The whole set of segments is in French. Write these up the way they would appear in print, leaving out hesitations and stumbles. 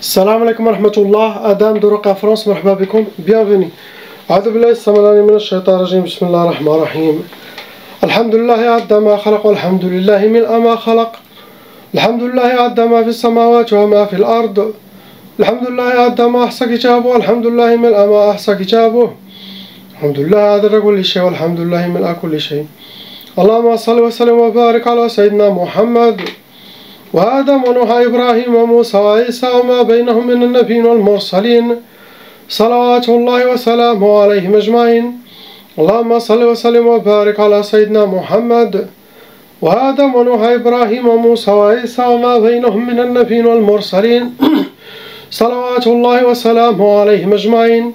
Salam alaikum wa rahmatullah, Adam de Roca France, marhaba bikoum, bienvenue. أعوذ بالله السميع العليم من الشيطان الرجيم بسم الله الرحمن الرحيم. الحمد لله عد ما خلق والحمد لله ملء ما خلق. الحمد لله عد ما في السماوات وما في الأرض. الحمد لله عد ما أحصى كتابه والحمد لله ملء ما أحصى كتابه. الحمد لله عدد كل شيء والحمد لله ملء كل شيء. اللهم صل وسلم وبارك على سيدنا محمد وآدم ونوح إبراهيم وموسى وعيسى وما بينهم من النبيين والمرسلين صلوات الله وسلامه عليهم أجمعين. اللهم صل وسلم وبارك على سيدنا محمد وآدم ونوح إبراهيم وموسى وعيسى وما بينهم من النبيين والمرسلين صلوات الله وسلامه عليهم أجمعين.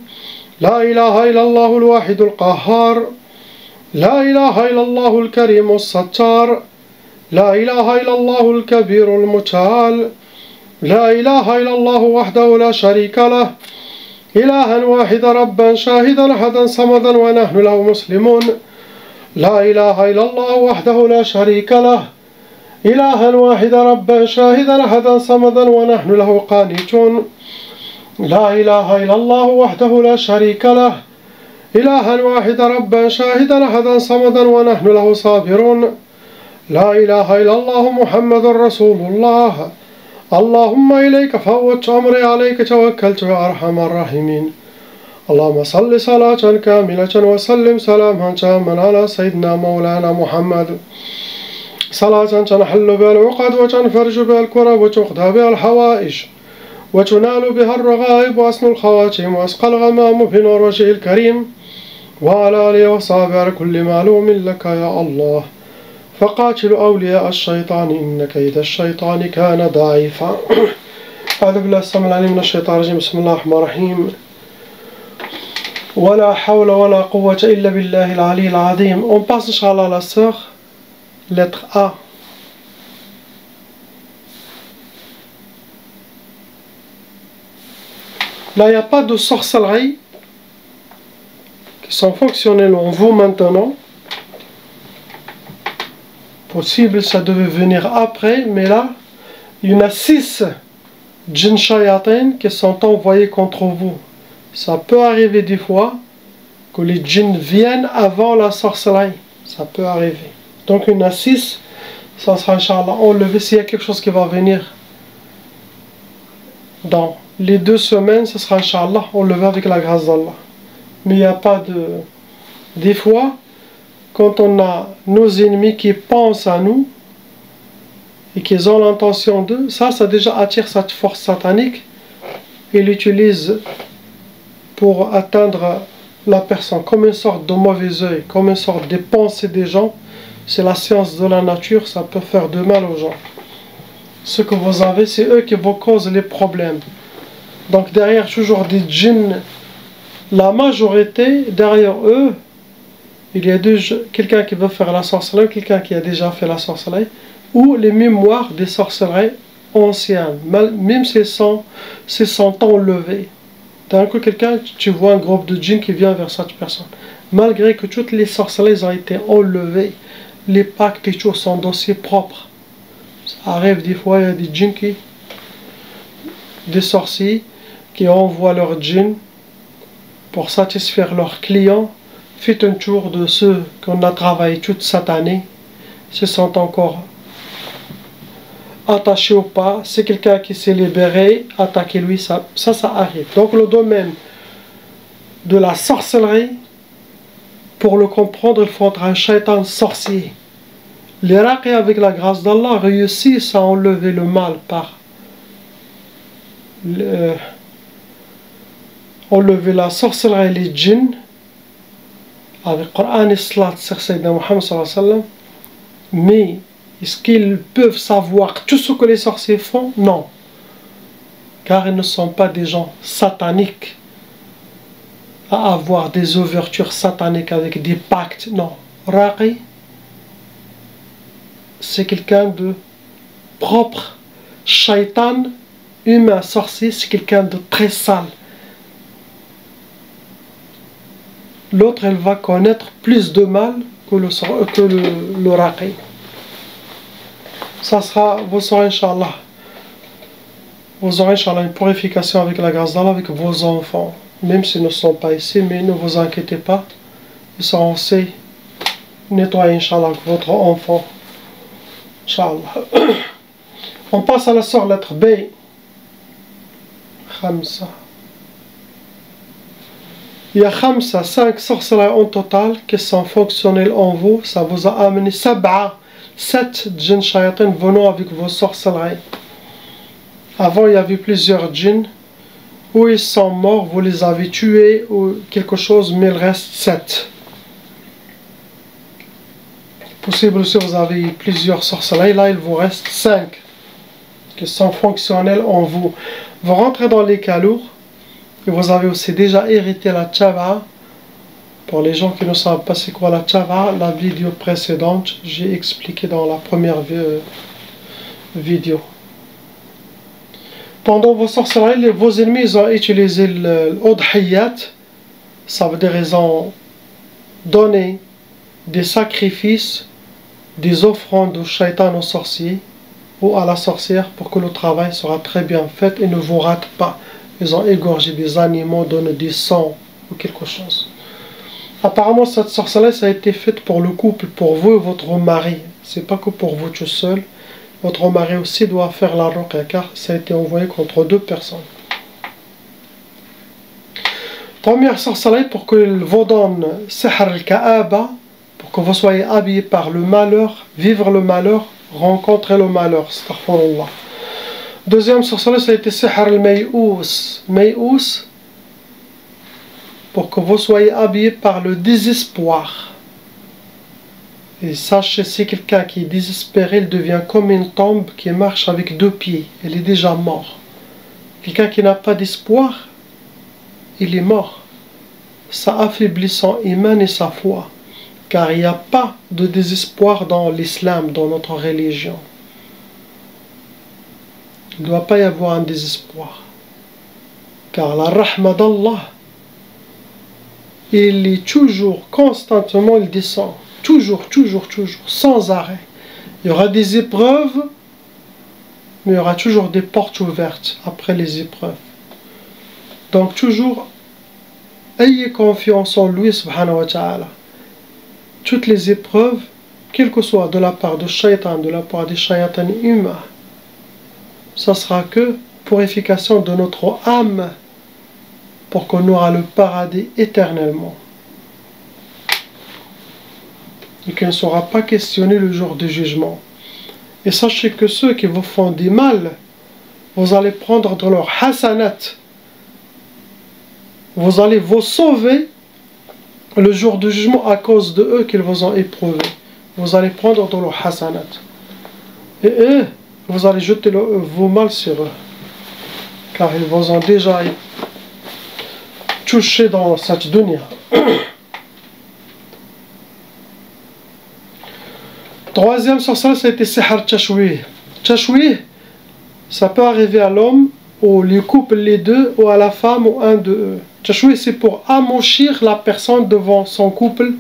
لا إله إلا الله الواحد القهار. لا إله إلا الله الكريم الستار. لا إله إلا الله الكبير المتعال. لا إله إلا الله وحده لا شريك له إلها واحدا ربا شاهدا أحدا صمدا ونحن له مسلمون. لا إله إلا الله وحده لا شريك له إلها واحدا ربا شاهدا أحدا صمدا ونحن له قانتون. لا إله إلا الله وحده لا شريك له إلها واحدا ربا شاهدا أحدا صمدا ونحن له صابرون. لا إله إلا الله محمد رسول الله. اللهم إليك فوضت أمري عليك توكلت يا أرحم الراحمين. اللهم صل صلاة كاملة وسلم سلاما تاما على سيدنا مولانا محمد صلاة تنحل بها العقد وتنفرج بها الكرب وتقضى بها الحوائج وتنال بها الرغائب وأسن الخواتيم وأسقى الغمام بنور وجهه الكريم وعلى آله وصحبه على كل معلوم لك يا الله. فقاتل أولياء الشيطان إن كيد الشيطان كان ضعيفا. أعوذ بالله السميع العليم من الشيطان الرجيم بسم الله الرحمن الرحيم. ولا حول ولا قوة إلا بالله العلي العظيم. On passe Inch'Allah à la sœur, lettre A. Là, il n'y a pas de sorcellerie qui sont fonctionnelles en vous maintenant. Possible, ça devait venir après, mais là, il y en a 6 djinns shayatin qui sont envoyés contre vous. Ça peut arriver des fois que les djinns viennent avant la sorcellerie. Ça peut arriver. Donc il y en a 6, ça sera Inch'Allah enlevé s'il y a quelque chose qui va venir. Dans les 2 semaines, ça sera Inch'Allah enlevé avec la grâce d'Allah. Mais il n'y a pas de... Des fois, quand on a nos ennemis qui pensent à nous et qui ont l'intention d'eux, ça déjà attire cette force satanique et l'utilise pour atteindre la personne comme une sorte de mauvais œil, comme une sorte de pensée des gens. C'est la science de la nature, ça peut faire de mal aux gens. Ce que vous avez, c'est eux qui vous causent les problèmes. Donc derrière toujours des djinns, la majorité, derrière eux, il y a quelqu'un qui veut faire la sorcellerie, quelqu'un qui a déjà fait la sorcellerie, ou les mémoires des sorcelleries anciennes, même si elles sont enlevées. D'un coup, tu vois un groupe de djinns qui vient vers cette personne. Malgré que toutes les sorcelleries ont été enlevées, les pactes et tout sont dossiers propres. Ça arrive des fois, il y a des djinns des sorciers qui envoient leurs djinns pour satisfaire leurs clients. Faites un tour de ceux qu'on a travaillé toute cette année, se sont encore attachés ou pas. C'est quelqu'un qui s'est libéré, attaquez-lui, ça arrive. Donc le domaine de la sorcellerie, pour le comprendre, il faudra un shaitan sorcier. Les raqis, avec la grâce d'Allah, réussissent à enlever le mal par enlever la sorcellerie et les djinns avec Coran et Salat sur Sayyidina Muhammad sallallahu alayhi wa sallam. Mais est-ce qu'ils peuvent savoir tout ce que les sorciers font? Non, car ils ne sont pas des gens sataniques à avoir des ouvertures sataniques avec des pactes. Non, Raqi, c'est quelqu'un de propre. Shaitan, humain, sorcier, c'est quelqu'un de très sale. L'autre, elle va connaître plus de mal que le Raqi. Ça sera, vous saurez Inch'Allah vous aurez, Inch'Allah, une purification avec la grâce d'Allah, avec vos enfants. Même s'ils ne sont pas ici, mais ne vous inquiétez pas. Ils seront aussi nettoyés, Inch'Allah, avec votre enfant. Inch'Allah. On passe à la sœur lettre B. Khamsa. Il y a Khamsa, 5 sorcelleries en total qui sont fonctionnelles en vous. Ça vous a amené 7 djinns shayatin venant avec vos sorcelleries. Avant, il y avait plusieurs djinns. Où ils sont morts, vous les avez tués ou quelque chose, mais il reste 7. Possible aussi, vous avez plusieurs sorcelleries. Là, il vous reste 5 qui sont fonctionnels en vous. Vous rentrez dans les calours et vous avez aussi déjà hérité la tchava. Pour les gens qui ne savent pas c'est quoi la tchava, la vidéo précédente, j'ai expliqué dans la première vidéo. Pendant vos sorcelleries, vos ennemis ont utilisé l'udhiyat, ça veut dire ils ont donné des sacrifices, des offrandes au shaitan, au sorcier ou à la sorcière pour que le travail sera très bien fait et ne vous rate pas. Ils ont égorgé des animaux, donné du sang ou quelque chose. Apparemment, cette sorcellerie, ça a été faite pour le couple, pour vous et votre mari. C'est pas que pour vous tout seul. Votre mari aussi doit faire la ruqya car ça a été envoyé contre 2 personnes. Première sorcellerie pour qu'il vous donne sihr al-ka'aba, pour que vous soyez habillés par le malheur, vivre le malheur, rencontrer le malheur. Astaghfirullah. Deuxième sorcellerie, ça a été sihr al-may'ous. May'ous, pour que vous soyez habillés par le désespoir. Et sachez, si quelqu'un qui est désespéré, il devient comme une tombe qui marche avec 2 pieds. Il est déjà mort. Quelqu'un qui n'a pas d'espoir, il est mort. Ça affaiblit son iman et sa foi. Car il n'y a pas de désespoir dans l'islam, dans notre religion. Il ne doit pas y avoir un désespoir. Car la rahma d'Allah, il est toujours, constamment, il descend. Toujours, sans arrêt. Il y aura des épreuves, mais il y aura toujours des portes ouvertes après les épreuves. Donc toujours, ayez confiance en lui, subhanahu wa ta'ala. Toutes les épreuves, quelles que soient de la part de shaitan, de la part des shaitans humains, ça sera que purification de notre âme, pour qu'on aura le paradis éternellement. Et qu'il ne sera pas questionné le jour du jugement. Et sachez que ceux qui vous font du mal, vous allez prendre de leur hasanat. Vous allez vous sauver le jour du jugement à cause de eux qu'ils vous ont éprouvé. Vous allez prendre de leur hasanat. Et eux, vous allez jeter vos mal sur eux. Car ils vous ont déjà touché dans cette dunya. Troisième sorcellerie, ça a été sihr tashwih. Tashwih, ça peut arriver à l'homme, ou les couples les deux, ou à la femme, ou un de eux. Tashwih, c'est pour amochir la personne devant son couple,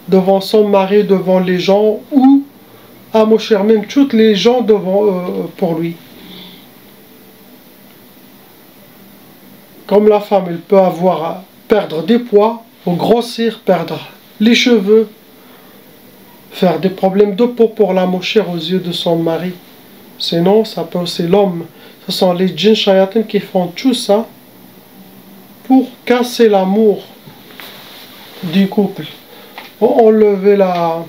devant son mari, devant les gens, ou amochir même toutes les gens pour lui. Comme la femme, elle peut perdre des poids, ou grossir, perdre les cheveux, faire des problèmes de peau pour l'amochir aux yeux de son mari. Sinon, ça peut aussi l'homme. Ce sont les djinns shayatin qui font tout ça pour casser l'amour du couple. Pour enlever la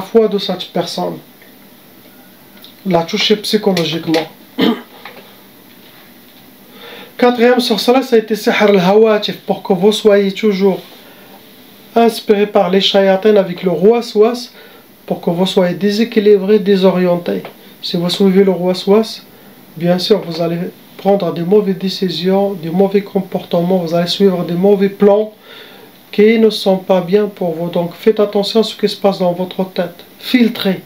foi de cette personne. La toucher psychologiquement. Quatrième sorcellerie, ça a été sihr al-hawatif, pour que vous soyez toujours inspiré par les shayatins avec le waswas, pour que vous soyez déséquilibré, désorienté. Si vous suivez le waswas, bien sûr vous allez prendre des mauvaises décisions, des mauvais comportements, vous allez suivre des mauvais plans qui ne sont pas bien pour vous. Donc faites attention à ce qui se passe dans votre tête. Filtrez.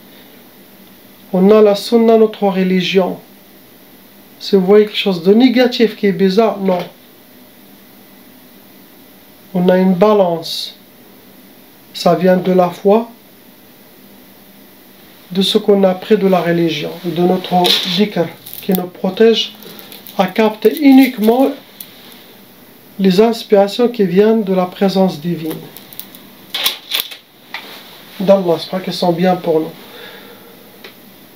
On a la sunna, notre religion. Si vous voyez quelque chose de négatif qui est bizarre, non. On a une balance. Ça vient de la foi, de ce qu'on a appris de la religion, de notre dhikr, qui nous protège à capter uniquement les inspirations qui viennent de la présence divine d'Allah, qui sont bien pour nous.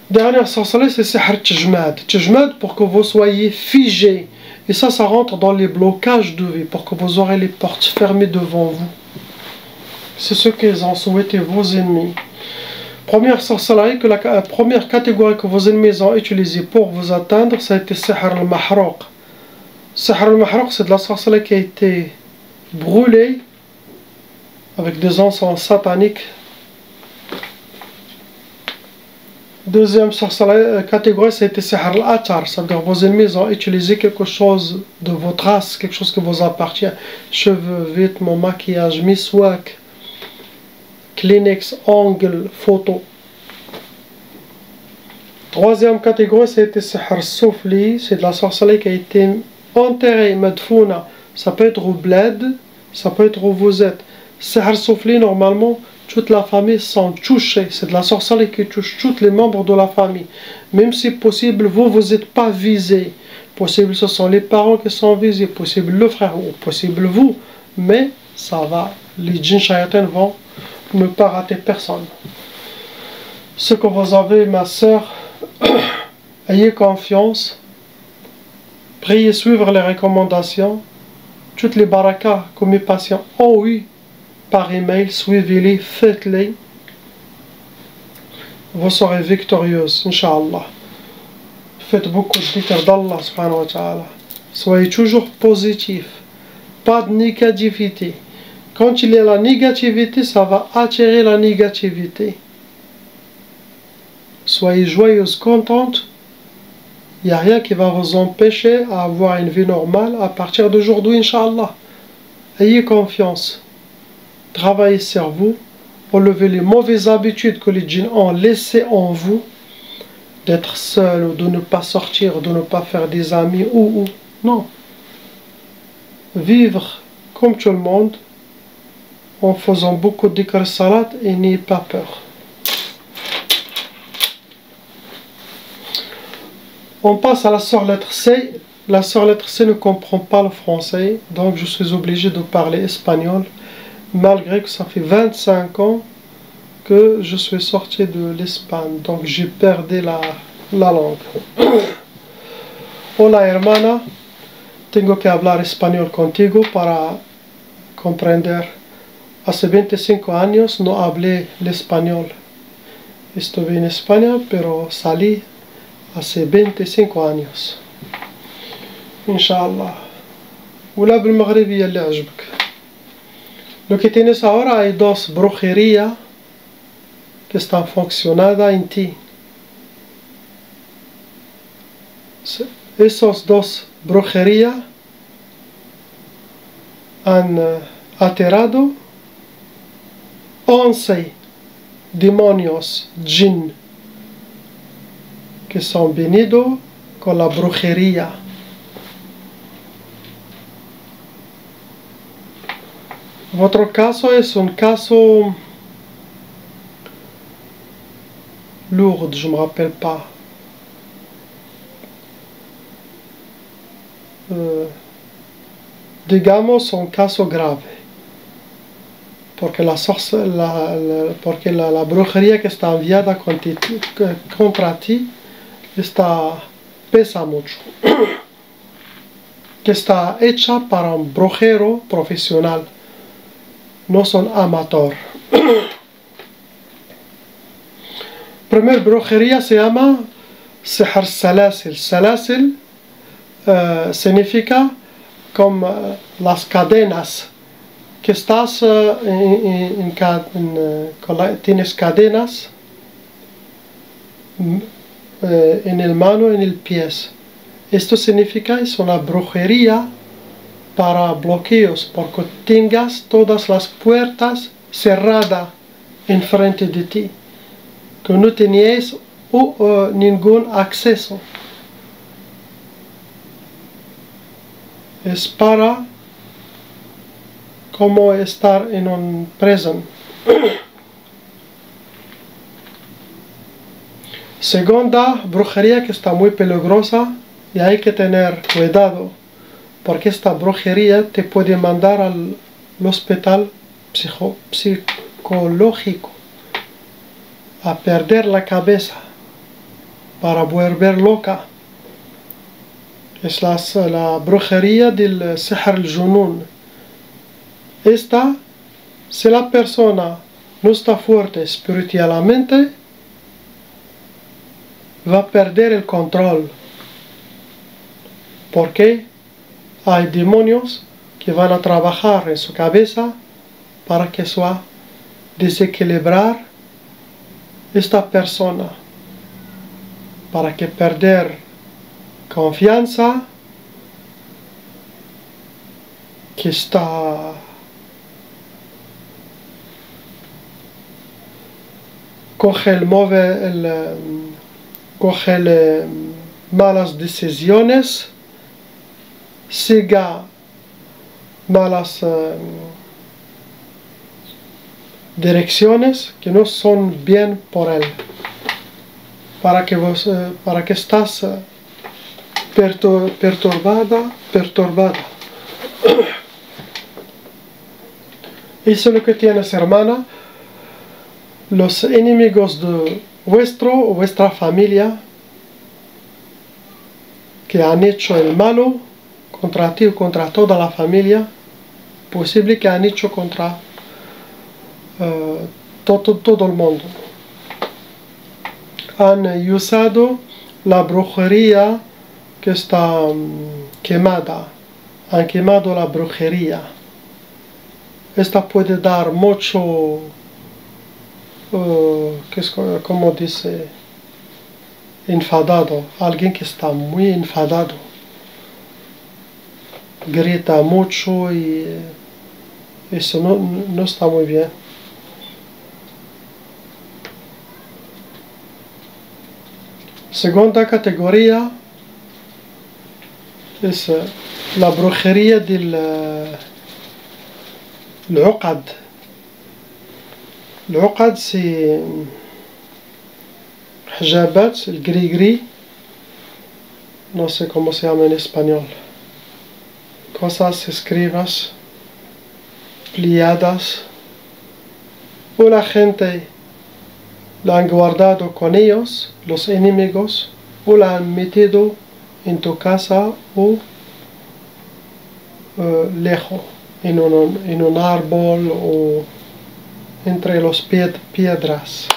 Dernière sorcellerie, c'est Sihr Tjmad. Tjmad pour que vous soyez figés. Et ça rentre dans les blocages de vie, pour que vous aurez les portes fermées devant vous. C'est ce qu'ils ont souhaité vos ennemis. Première sorcellerie, la première catégorie que vos ennemis ont utilisée pour vous atteindre, ça a été Sihr al-Mahrouq. Sihr al-Mahrouq, c'est de la sorcellerie qui a été brûlée avec des encens sataniques. Deuxième catégorie, ça a été Sihr al-Athar, c'est-à-dire vos ennemis ont utilisé quelque chose de votre race, quelque chose qui vous appartient, cheveux, vêtements, maquillage, miswak, Kleenex, ongles, photos. Troisième catégorie, ça a été Sihr al-Soufli, c'est de la sorcellerie qui a été enterrée, madfouna, ça peut être au bled, ça peut être où vous êtes. Sihr al-Soufli, normalement, toute la famille sont touchées. C'est de la sorcellerie qui touche tous les membres de la famille. Même si possible, vous n'êtes pas visé. Possible, ce sont les parents qui sont visés. Possible, le frère ou possible, vous. Mais ça va. Les djinns shayatins vont ne pas rater personne. Ce que vous avez, ma soeur, ayez confiance. Priez suivre les recommandations. Toutes les barakas que mes patients ont eu par email, suivez-les, faites-les. Vous serez victorieuse, Inch'Allah. Faites beaucoup de dhikr d'Allah, subhanahu wa ta'ala. Soyez toujours positif. Pas de négativité. Quand il y a la négativité, ça va attirer la négativité. Soyez joyeuse, contente. Il n'y a rien qui va vous empêcher à avoir une vie normale à partir d'aujourd'hui, Inch'Allah. Ayez confiance. Travaillez sur vous, enlevez les mauvaises habitudes que les djinns ont laissées en vous, d'être seul, ou de ne pas sortir, de ne pas faire des amis, ou. Non. Vivre comme tout le monde, en faisant beaucoup de dhikr salat, et n'ayez pas peur. On passe à la sœur lettre C. La sœur lettre C ne comprend pas le français, donc je suis obligé de parler espagnol. Malgré que ça fait 25 ans que je suis sorti de l'Espagne, donc j'ai perdu la langue. Hola hermana, tengo que hablar español contigo para comprender. Hace 25 años no hablé el español. Estuve en España, pero salí hace 25 años. Inshallah. ولا بالمغربية اللي عجبك. Lo que tienes ahora hay dos brujerías que están funcionando en ti. Esos dos brujerías han aterrado 11 demonios, djinn, que son venidos con la brujería. Votre caso es un caso lourd, je ne me rappelle pas. Digamos un caso grave. Porque la brujería que está enviada contra ti pesa mucho. Que está hecha para un brujero profesional. No son amateurs. Primera brujería se llama Sihr Salasil. Salasil significa como las cadenas. Que estás tienes cadenas en el mano y en el pie. Esto significa es una brujería para bloqueos, porque tengas todas las puertas cerradas enfrente de ti, que no tenías ningún acceso. Es para como estar en un prison. Segunda brujería que está muy peligrosa y hay que tener cuidado, porque esta brujería te puede mandar al hospital psicológico, a perder la cabeza, para volver loca. Es la brujería del sihr al-junun. Esta, si la persona no está fuerte espiritualmente, va a perder el control. Porque hay demonios que van a trabajar en su cabeza para que sea desequilibrar esta persona, para que perder confianza, que está coge malas decisiones, siga malas direcciones que no son bien por él, para que estás perturbada. Eso es lo que tienes, hermana. Los enemigos de vuestra familia que han hecho el malo contra ti o contra toda la familia, posible que han hecho contra todo el mundo. Han usado la brujería que está quemada. Han quemado la brujería. Esta puede dar mucho, como dice, enfadado. Alguien que está muy enfadado. Grita mucho y eso no está muy bien. Segunda categoría es la brujería del العقد. العقد سي حجابات الجري no sé cómo se llama en español, cosas escritas pliadas, o la gente la han guardado con ellos, los enemigos, o la han metido en tu casa o lejos, en un árbol o entre las piedras.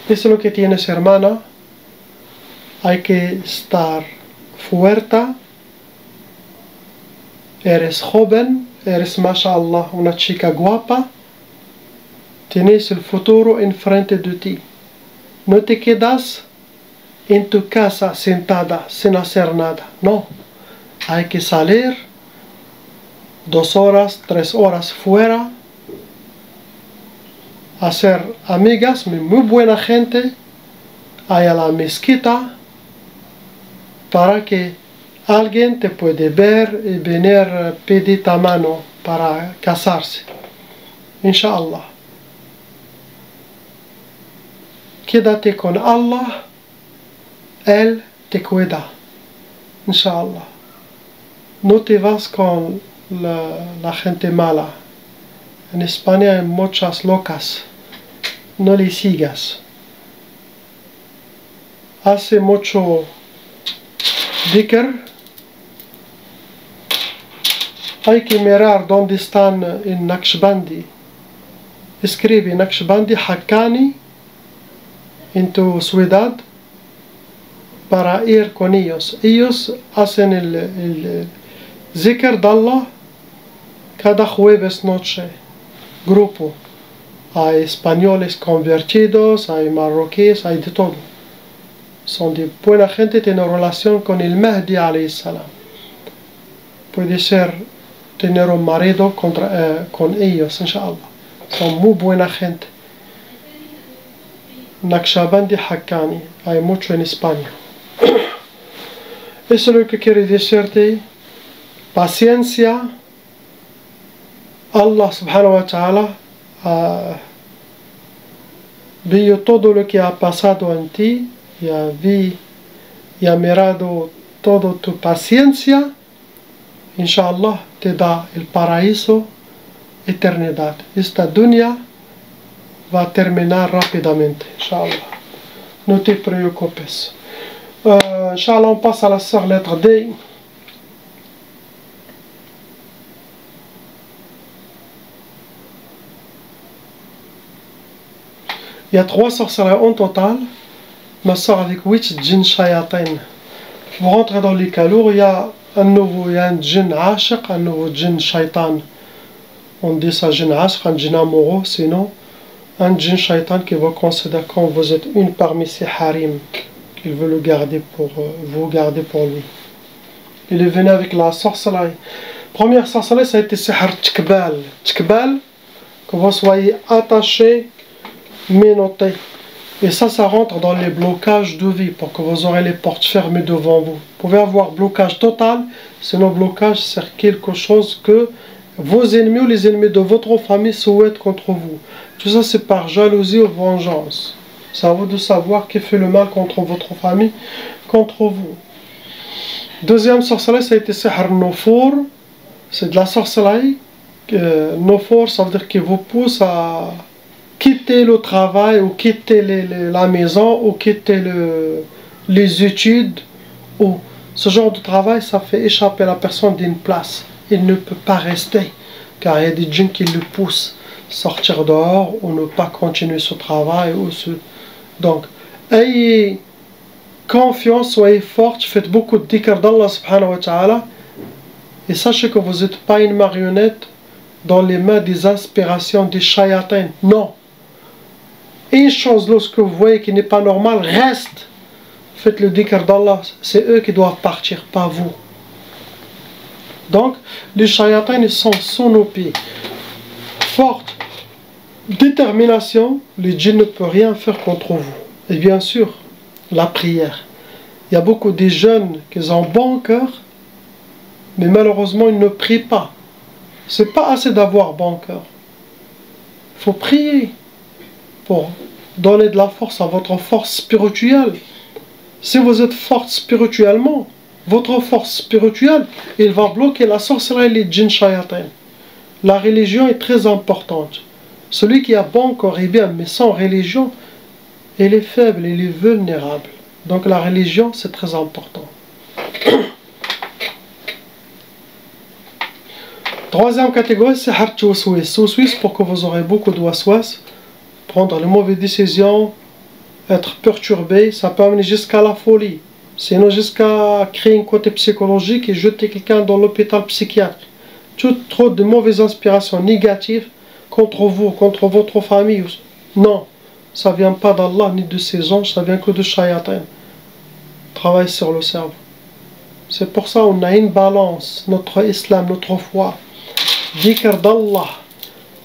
Eso es lo que tienes, hermana. Hay que estar fuerte. Eres joven, eres, mashallah, una chica guapa. Tienes el futuro enfrente de ti. No te quedas en tu casa sentada sin hacer nada. No. Hay que salir 2 horas, 3 horas fuera. Hacer amigas, muy buena gente. Hay a la mezquita. Para que alguien te puede ver y venir a pedir tu mano para casarse. Inshallah. Quédate con Allah. Él te cuida. Inshallah. No te vas con la gente mala. En España hay muchas locas. No le sigas. Hace mucho dhikr. Hay que mirar dónde están en Naqshbandi. Escribe Naqshbandi Haqqani en tu ciudad para ir con ellos. Ellos hacen el zikr de Allah cada jueves noche. Grupo. Hay españoles convertidos, hay marroquíes, hay de todo. Son de buena gente, tienen relación con el Mahdi alayhi salam. Puede ser tener un marido con ellos, inshallah. Son muy buena gente. Naqshbandi Haqqani, hay mucho en España. Eso es lo que quiero decirte. Paciencia. Allah subhanahu wa ta'ala vi todo lo que ha pasado en ti, ya vi, ya mirado toda tu paciencia, inshallah te da el paraíso, eternidad. Esta dunya va terminar rapidamente, inshallah. Ne te preocupes. Inch'Allah, on passe à la sœur lettre D. Il y a 3 sorcelleries en total. Ma sœur avec 8 djinns shayatin. Vous rentrez dans les calours, il y a un djinn ashiq, un nouveau djinn shaitan. On dit ça djinn ashiq, un djinn amoureux, sinon un djinn shaitan qui vous considère comme vous êtes une parmi ses harim. Il veut vous garder pour lui. Il est venu avec la sorcellerie. Première sorcellerie, ça a été sihr tkbal. Tkbal, que vous soyez attaché, menotté. Et ça rentre dans les blocages de vie, pour que vous aurez les portes fermées devant vous. Vous pouvez avoir blocage total, sinon blocage, c'est quelque chose que vos ennemis ou les ennemis de votre famille souhaitent contre vous. Tout ça, c'est par jalousie ou vengeance. C'est à vous de savoir qui fait le mal contre votre famille, contre vous. Deuxième sorcellerie, ça a été sihr nofour. C'est de la sorcellerie. Nofour, ça veut dire qu'il vous pousse à quitter le travail, ou quitter la maison, ou quitter les études. Ou ce genre de travail, ça fait échapper la personne d'une place. Il ne peut pas rester, car il y a des djinns qui le poussent à sortir dehors, ou ne pas continuer ce travail, Donc, ayez confiance, soyez forte, faites beaucoup de dhikr d'Allah subhanahu wa ta'ala, et sachez que vous n'êtes pas une marionnette dans les mains des inspirations des shayatins. Non. Une chose, lorsque vous voyez qui n'est pas normal, reste. Faites le dhikr d'Allah, c'est eux qui doivent partir, pas vous. Donc, les shayatins, ils sont sous nos pieds. Forte détermination, les djinns ne peuvent rien faire contre vous. Et bien sûr, la prière. Il y a beaucoup de jeunes qui ont bon cœur, mais malheureusement ils ne prient pas. C'est pas assez d'avoir bon cœur. Il faut prier pour donner de la force à votre force spirituelle. Si vous êtes forte spirituellement, votre force spirituelle, il va bloquer la sorcellerie et les djinns shayatin. La religion est très importante. Celui qui a bon corps est bien, mais sans religion, il est faible, il est vulnérable. Donc la religion, c'est très important. Troisième catégorie, c'est sihr tawswis. Tawswis, pour que vous aurez beaucoup de waswas, prendre les mauvaises décisions, être perturbé, ça peut amener jusqu'à la folie. Sinon jusqu'à créer un côté psychologique et jeter quelqu'un dans l'hôpital psychiatrique. Trop de mauvaises inspirations négatives contre vous, contre votre famille. Non, ça ne vient pas d'Allah ni de ses anges, ça vient que de shayatin. Travaille sur le cerveau. C'est pour ça qu'on a une balance, notre islam, notre foi. Dhikr d'Allah.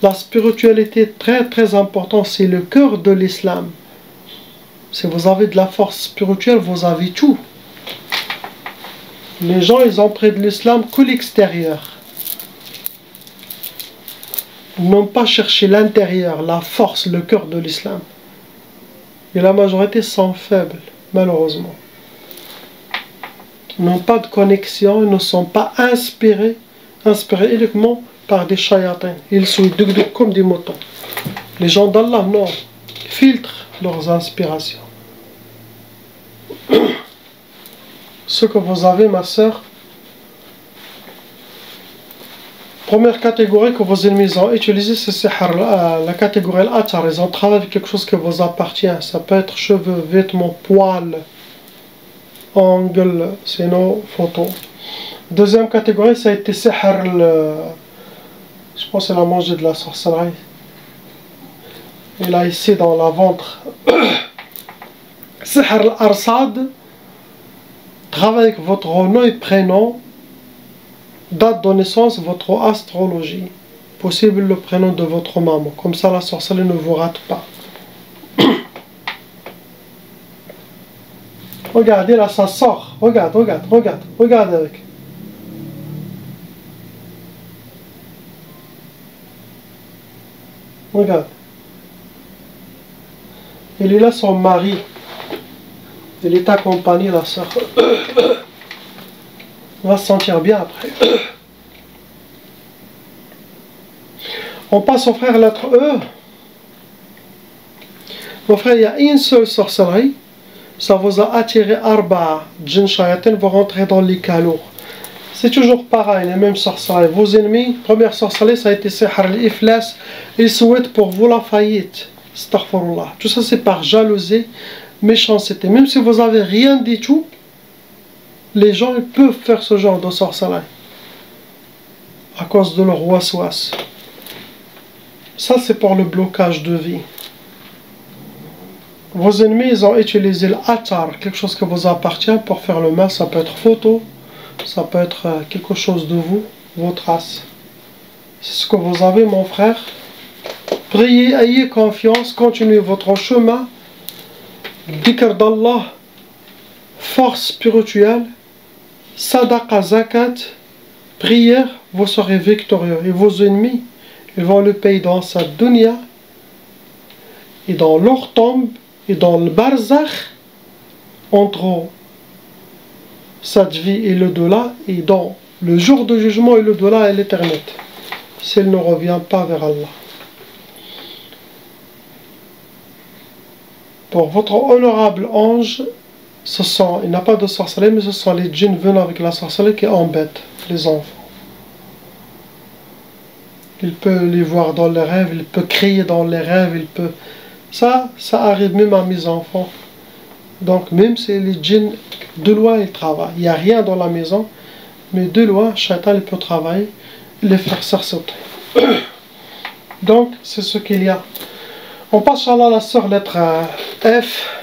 La spiritualité est très très importante, c'est le cœur de l'islam. Si vous avez de la force spirituelle, vous avez tout. Les gens, ils ont pris de l'islam que l'extérieur. Ils n'ont pas cherché l'intérieur, la force, le cœur de l'islam. Et la majorité sont faibles, malheureusement. Ils n'ont pas de connexion, ils ne sont pas inspirés uniquement par des shayatins. Ils sont comme des moutons. Les gens d'Allah, non, filtrent leurs inspirations. Ce que vous avez, ma sœur, première catégorie que vos ennemis ont utilisée, c'est la catégorie al-athar. Ils ont travaillé avec quelque chose qui vous appartient. Ça peut être cheveux, vêtements, poils, ongles, sinon photos. Deuxième catégorie, ça a été sihr, je pense qu'il a mangé de la sorcellerie. Il a ici dans la ventre. Sihr al-arsad, travaille avec votre nom et prénom, date de naissance, votre astrologie. Possible le prénom de votre maman. Comme ça, la sorcellerie ne vous rate pas. Regardez là, ça sort. Regarde avec. Regarde. Il est là son mari. Il est accompagné, la sœur. On va se sentir bien après. On passe au frère lettre E. Mon frère, il y a une seule sorcellerie. Ça vous a attiré arba, djinn shayatin, vous rentrez dans les calours. C'est toujours pareil, les mêmes sorcelleries. Vos ennemis, première sorcellerie, ça a été sihr al-iflas. Ils souhaitent pour vous la faillite. Astaghfirullah. Tout ça, c'est par jalousie, méchanceté. Même si vous n'avez rien dit tout, les gens ils peuvent faire ce genre de sorcellerie. À cause de leur waswas. Ça, c'est pour le blocage de vie. Vos ennemis, ils ont utilisé l'atar, quelque chose qui vous appartient, pour faire le mal. Ça peut être photo, ça peut être quelque chose de vous, vos traces. C'est ce que vous avez, mon frère. Priez, ayez confiance, continuez votre chemin. Dhikr d'Allah, force spirituelle, sadaqa, zakat, prière, vous serez victorieux. Et vos ennemis, ils vont le payer dans sa dunya, et dans leur tombe, et dans le barzakh, entre cette vie et le delà, et dans le jour de jugement et le delà et l'éternité, s'il ne revient pas vers Allah. Pour votre honorable ange, il n'a pas de sorcellerie, mais ce sont les djinns venant avec la sorcellerie qui embêtent les enfants. Il peut les voir dans les rêves, il peut crier dans les rêves, il peut... Ça arrive même à mes enfants. Donc même si les djinns, de loin ils travaillent. Il n'y a rien dans la maison, mais de loin, Shaitan il peut travailler, les faire sortir. Donc c'est ce qu'il y a. On passe à la sœur lettre F.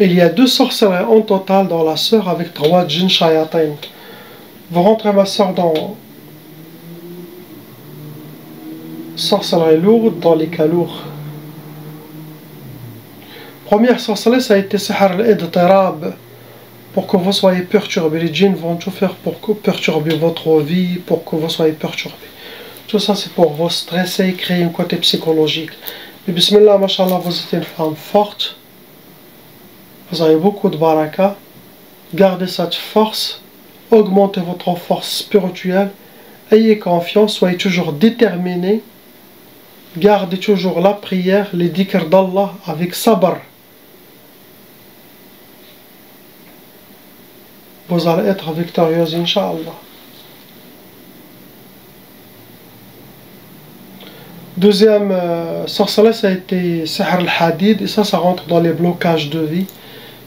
Il y a 2 sorcelleries en total dans la sœur avec 3 djinns shayatin. Vous rentrez ma sœur dans sorcellerie lourde, dans les cas lourds. Première sorcellerie, ça a été sihr al-idtirab, pour que vous soyez perturbés. Les djinns vont tout faire pour perturber votre vie, pour que vous soyez perturbés. Tout ça c'est pour vous stresser, créer un côté psychologique. Mais bismillah, mashallah, vous êtes une femme forte. Vous avez beaucoup de baraka. Gardez cette force. Augmentez votre force spirituelle. Ayez confiance. Soyez toujours déterminés. Gardez toujours la prière, les dhikr d'Allah avec sabr. Vous allez être victorieux, Inch'Allah. Deuxième sorcellerie, ça a été sihr al-hadid. Et ça rentre dans les blocages de vie.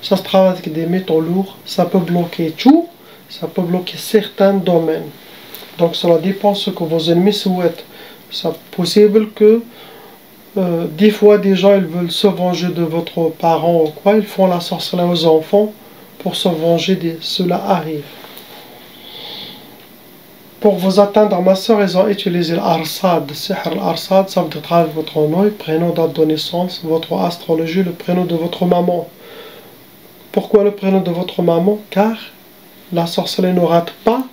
Ça se travaille avec des métaux lourds, ça peut bloquer tout, ça peut bloquer certains domaines. Donc cela dépend de ce que vos ennemis souhaitent. C'est possible que des fois des gens ils veulent se venger de votre parent ou quoi, ils font la sorcellerie aux enfants pour se venger de cela arrive. Pour vous atteindre, ma soeur, ils ont utilisé l'arsad. Sihr al-arsad, ça veut dire travailler votre nom, prénom, date de naissance, votre astrologie, le prénom de votre maman. Pourquoi le prénom de votre maman? Car la sorcellerie ne rate pas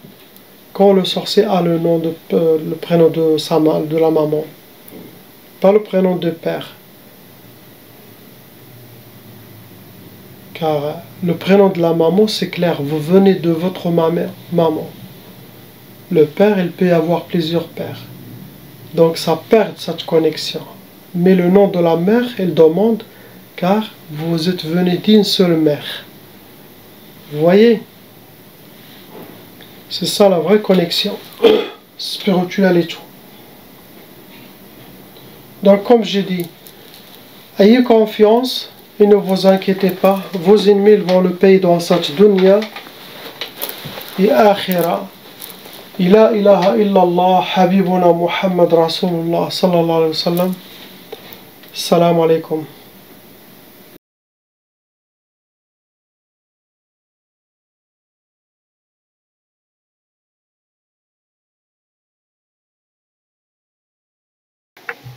quand le sorcier a le nom le prénom de la maman, pas le prénom de père. Car le prénom de la maman, c'est clair, vous venez de votre maman. Le père, il peut y avoir plusieurs pères. Donc ça perd cette connexion. Mais le nom de la mère, il demande, car vous êtes venu d'une seule mère. Vous voyez? C'est ça la vraie connexion spirituelle et tout. Donc comme j'ai dit, ayez confiance et ne vous inquiétez pas. Vos ennemis vont le payer dans cette dunya et akhira. La ilaha illallah, habibuna Muhammad Rasulullah sallallahu alayhi wa sallam. Assalamu alaikum.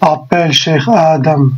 Appelle Cheikh Adam.